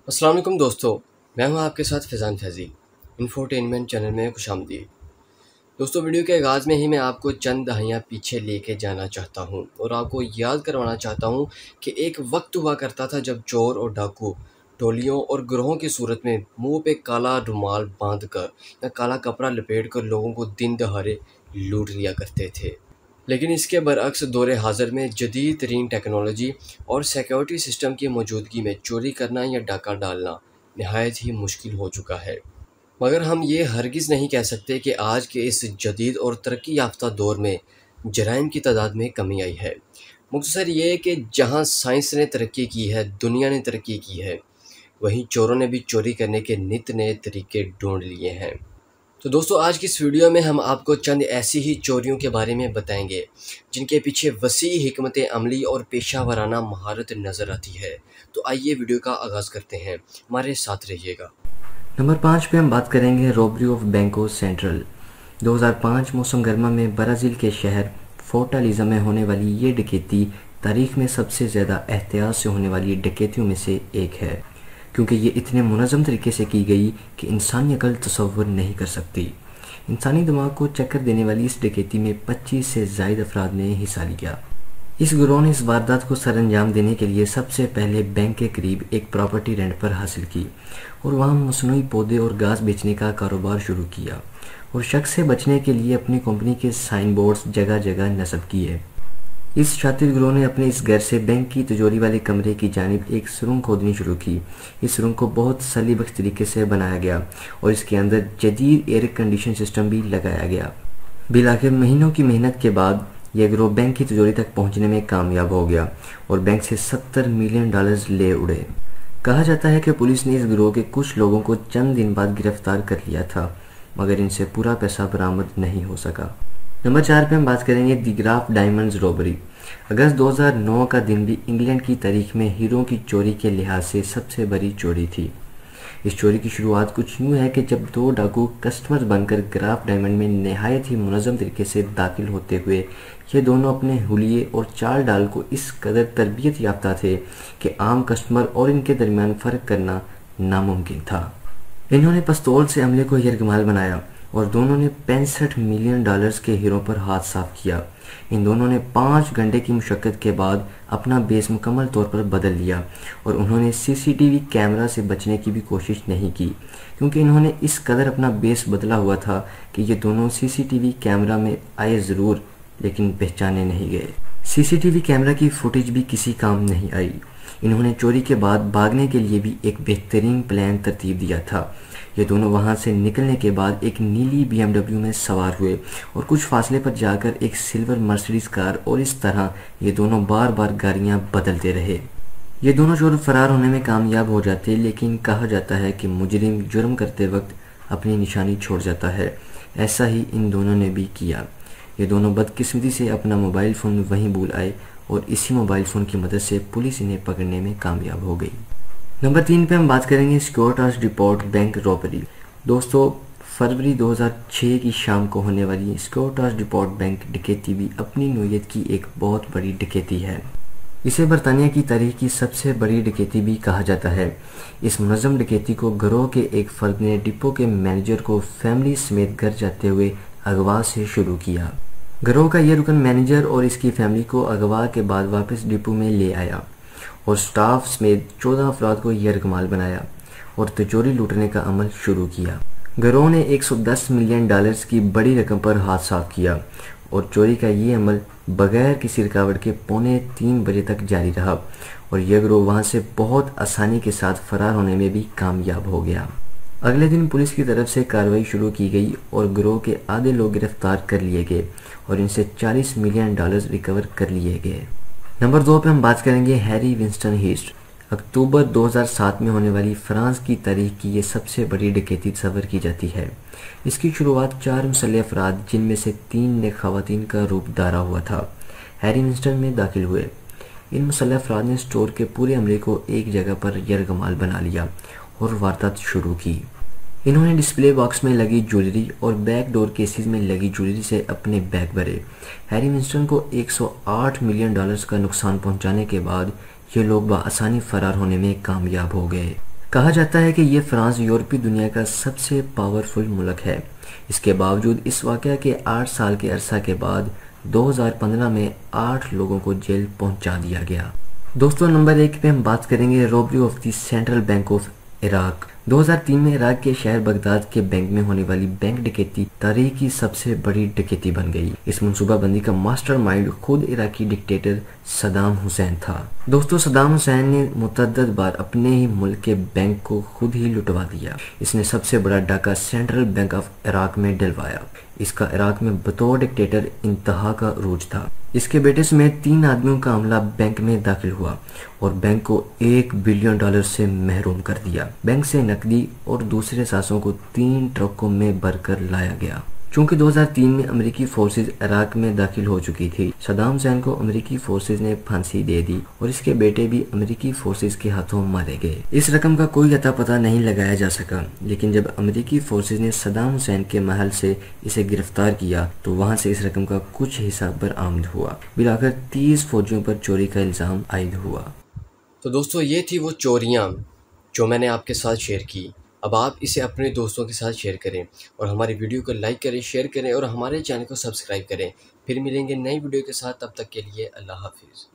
अस्सलाम वालेकुम दोस्तों, मैं हूं आपके साथ फैज़ान फैज़ी। इंफोटेनमेंट चैनल में खुशामदीद। दोस्तों, वीडियो के आगाज़ में ही मैं आपको चंद दहाइयाँ पीछे लेके जाना चाहता हूं और आपको याद करवाना चाहता हूं कि एक वक्त हुआ करता था जब चोर और डाकू टोलियों और गिरोहों की सूरत में मुंह पे काला रुमाल बांध कर या काला कपड़ा लपेट कर लोगों को दिन दहाड़े लूट लिया करते थे। लेकिन इसके बरअक्स दौर हाज़िर में जदीद तरीन टेक्नोलॉजी और सिक्योरिटी सिस्टम की मौजूदगी में चोरी करना या डाका डालना नहायत ही मुश्किल हो चुका है। मगर हम ये हरगिज़ नहीं कह सकते कि आज के इस जदीद और तरक्की याफ्ता दौर में जराइम की तादाद में कमी आई है। मुख्तसर ये है कि जहाँ साइंस ने तरक्की की है, दुनिया ने तरक्की की है, वहीं चोरों ने भी चोरी करने के नित नए तरीके ढूंढ लिए हैं। तो दोस्तों, आज की इस वीडियो में हम आपको चंद ऐसी ही चोरियों के बारे में बताएंगे जिनके पीछे वसी हिकमत अमली और पेशा वराना महारत नज़र आती है। तो आइए वीडियो का आगाज़ करते हैं, हमारे साथ रहिएगा। नंबर 5 पे हम बात करेंगे रॉबरी ऑफ बैंको सेंट्रल। 2005 मौसम गर्मा में ब्राज़ील के शहर फोर्टालिज़ा में होने वाली ये डकैती तारीख में सबसे ज़्यादा एहतियात से होने वाली डकैतियों में से एक है, क्योंकि ये इतने मुनज़्ज़म तरीके से की गई कि इंसानी अकल तसव्वुर नहीं कर सकती। इंसानी दिमाग को चक्कर देने वाली इस डकैती में 25 से ज़ायद अफराद ने हिस्सा लिया। इस गिरोह ने इस वारदात को सरअंजाम देने के लिए सबसे पहले बैंक के करीब एक प्रॉपर्टी रेंट पर हासिल की और वहां मसनूई पौधे और घास बेचने का कारोबार शुरू किया और शक से बचने के लिए अपनी कंपनी के साइन बोर्ड्स जगह जगह नस्ब किए। इस शातिर गिरोह ने अपने इस घर से बैंक की तिजोरी वाले कमरे की जानिब एक सुरंग खोदनी शुरू की। इस सुरंग को बहुत सलीबख्श तरीके से बनाया गया और इसके अंदर जदीद एयर कंडीशन सिस्टम भी लगाया गया। बिलाखिर महीनों की मेहनत के बाद यह गिरोह बैंक की तिजोरी तक पहुंचने में कामयाब हो गया और बैंक से $70 मिलियन ले उड़े। कहा जाता है कि पुलिस ने इस गिरोह के कुछ लोगों को चंद दिन बाद गिरफ्तार कर लिया था, मगर इनसे पूरा पैसा बरामद नहीं हो सका। नंबर 4 पे हम बात करेंगे दी ग्राफ डायमंड्स रॉबरी। अगस्त 2009 का दिन भी इंग्लैंड की तारीख में हीरो की चोरी के लिहाज से सबसे बड़ी चोरी थी। इस चोरी की शुरुआत कुछ यूँ है कि जब दो डाकू कस्टमर बनकर ग्राफ डायमंड में नहायत ही मुनज़्ज़म तरीके से दाखिल होते हुए ये दोनों अपने हुलिये और चाल डाल को इस कदर तरबियत याफ्ता थे कि आम कस्टमर और इनके दरमियान फ़र्क करना नामुमकिन था। इन्होंने पिस्तौल से हमले को यरगमाल बनाया और दोनों ने $65 मिलियन के हीरो पर हाथ साफ किया। इन दोनों ने 5 घंटे की मुशक्क़त के बाद अपना बेस मुकम्मल तौर पर बदल लिया और उन्होंने सीसीटीवी कैमरा से बचने की भी कोशिश नहीं की, क्योंकि इन्होंने इस कदर अपना बेस बदला हुआ था कि ये दोनों सीसीटीवी कैमरा में आए ज़रूर, लेकिन पहचाने नहीं गए। सीसीटीवी कैमरा की फुटेज भी किसी काम नहीं आई। इन्होंने चोरी के बाद भागने के लिए भी एक बेहतरीन प्लान तरतीब दिया था। ये दोनों वहां से निकलने के बाद एक नीली BMW में सवार हुए और कुछ फासले पर जाकर एक सिल्वर मर्सिडीज कार, और इस तरह ये दोनों बार बार गाड़ियां बदलते रहे। ये दोनों चोर फरार होने में कामयाब हो जाते, लेकिन कहा जाता है कि मुजरिम जुर्म करते वक्त अपनी निशानी छोड़ जाता है। ऐसा ही इन दोनों ने भी किया। ये दोनों बदकिस्मती से अपना मोबाइल फ़ोन वहीं भूल आए और इसी मोबाइल फ़ोन की मदद से पुलिस इन्हें पकड़ने में कामयाब हो गई। नंबर 3 पे हम बात करेंगे सिक्योरिटास डिपोट बैंक रॉबरी। दोस्तों, फरवरी 2006 की शाम को होने वाली सिक्योरिटास डिपोट बैंक डकैती भी अपनी नौयत की एक बहुत बड़ी डकैती है। इसे बरतानिया की तारीख की सबसे बड़ी डकैती भी कहा जाता है। इस मुनज़्ज़म डकैती को गिरोह के एक फर्द ने डिपो के मैनेजर को फैमिली समेत घर जाते हुए अगवा से शुरू किया। गिरोह का यह रुकन मैनेजर और इसकी फैमिली को अगवा के बाद वापस डिपो में ले आया और स्टाफ समेत 14 अफराद को यरगमाल बनाया और तिजोरी लूटने का अमल शुरू किया। गिरोह ने $110 मिलियन की बड़ी रकम पर हाथ साफ किया और चोरी का ये अमल बगैर किसी रुकावट के 2:45 बजे तक जारी रहा और यह गिरोह वहां से बहुत आसानी के साथ फरार होने में भी कामयाब हो गया। अगले दिन पुलिस की तरफ से कार्रवाई शुरू की गई और गिरोह के आधे लोग गिरफ्तार कर लिए गए और इनसे $40 मिलियन रिकवर कर लिए गए। नंबर 2 पे हम बात करेंगे हैरी विंस्टन हीस्ट। अक्टूबर 2007 में होने वाली फ्रांस की तारीख की ये सबसे बड़ी डकैती तस्वर की जाती है। इसकी शुरुआत 4 मुसल्लह अफराद, जिनमें से 3 ने खवातीन का रूप धारा हुआ था, हैरी विंस्टन में दाखिल हुए। इन मुसल्लह अफराद ने स्टोर के पूरे अमले को एक जगह पर यरगमाल बना लिया और वारदात शुरू की। इन्होंने डिस्प्ले बॉक्स में लगी ज्वेलरी और बैक डोर केसेस में लगी ज्वेलरी से अपने बैग भरे। हैरी विंस्टन को $108 मिलियन का नुकसान पहुंचाने के बाद ये लोग बआसानी फरार होने में कामयाब हो गए। कहा जाता है कि ये फ्रांस यूरोपीय दुनिया का सबसे पावरफुल मुल्क है। इसके बावजूद इस वाक़या के 8 साल के अरसा के बाद 2015 में 8 लोगों को जेल पहुंचा दिया गया। दोस्तों, नंबर 1 पे हम बात करेंगे robbery of the central bank of Iraq. 2003 में इराक के शहर बगदाद के बैंक में होने वाली बैंक डकैती तारीख की सबसे बड़ी डकैती बन गई। इस मनसूबाबंदी का मास्टरमाइंड खुद इराकी डिक्टेटर सदाम हुसैन था। दोस्तों, सदाम हुसैन ने मुतअद्दिद बार अपने ही मुल्क के बैंक को खुद ही लुटवा दिया। इसने सबसे बड़ा डाका सेंट्रल बैंक ऑफ इराक में डलवाया। इसका इराक में बतौर डिक्टेटर इंतहा का रूज था। इसके बेटे समेत 3 आदमियों का हमला बैंक में दाखिल हुआ और बैंक को $1 बिलियन से महरूम कर दिया। बैंक से नकदी और दूसरे सासों को 3 ट्रकों में भरकर लाया गया। चूंकि 2003 में अमेरिकी फोर्सेज इराक में दाखिल हो चुकी थी, सदाम हुसैन को अमेरिकी फोर्सेज ने फांसी दे दी और इसके बेटे भी अमेरिकी फोर्सेज के हाथों मारे गए। इस रकम का कोई अता पता नहीं लगाया जा सका, लेकिन जब अमेरिकी फोर्सेज ने सदाम हुसैन के महल से इसे गिरफ्तार किया तो वहां से इस रकम का कुछ हिस्सा बरामद हुआ। मिलाकर 30 फौजियों पर चोरी का इल्ज़ाम आयद हुआ। तो दोस्तों, ये थी वो चोरियाँ जो मैंने आपके साथ शेयर की। अब आप इसे अपने दोस्तों के साथ शेयर करें और हमारी वीडियो को लाइक करें, शेयर करें और हमारे चैनल को सब्सक्राइब करें। फिर मिलेंगे नई वीडियो के साथ, तब तक के लिए अल्लाह हाफिज़।